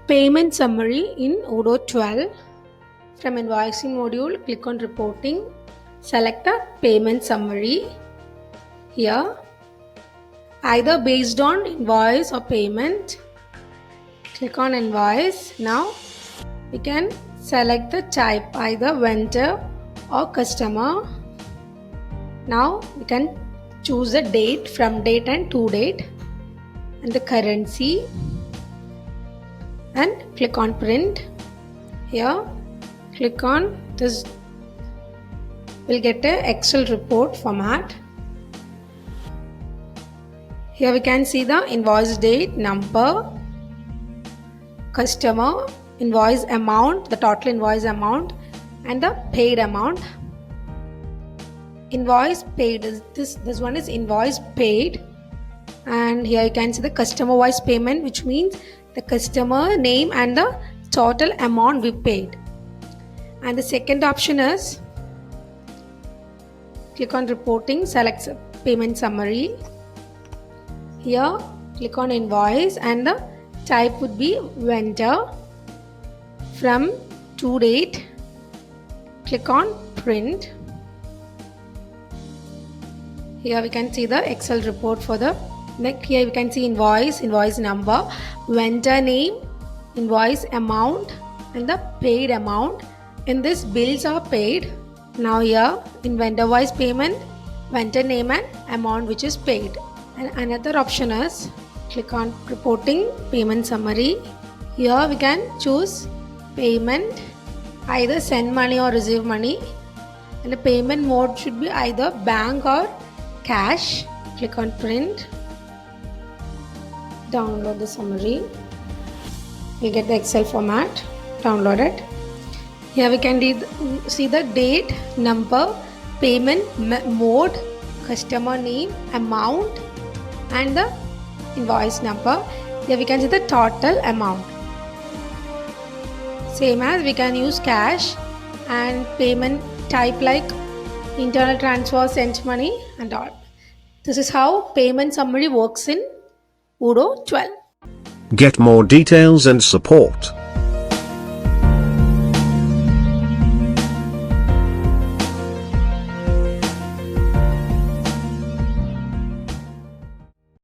Payment summary in Odoo 12. From invoicing module, click on reporting, select the payment summary. Here, either based on invoice or payment, click on invoice. Now we can select the type, either vendor or customer. Now we can choose the date, from date and to date, and the currency, and click on print. Here click on this, we'll get a Excel report format. Here we can see the invoice date, number, customer, invoice amount, the total invoice amount, and the paid amount. Invoice paid, this one is invoice paid, and here you can see the customer wise payment, which means the customer name and the total amount we paid. And the second option is, click on reporting, select payment summary. Here click on invoice and the type would be vendor, from to date, click on print. Here we can see the Excel report for the next. Here we can see invoice, invoice number, vendor name, invoice amount, and the paid amount. In this, bills are paid. Now here in vendor wise payment, vendor name and amount which is paid. And another option is, click on reporting, payment summary. Here we can choose payment, either send money or receive money, and the payment mode should be either bank or cash. Click on print, download the summary. We get the Excel format, download it. Here we can see the date, number, payment mode, customer name, amount, and the invoice number. Here we can see the total amount. Same as we can use cash, and payment type like internal transfer, sent money, and all. This is how payment summary works in Odoo 12. Get more details and support.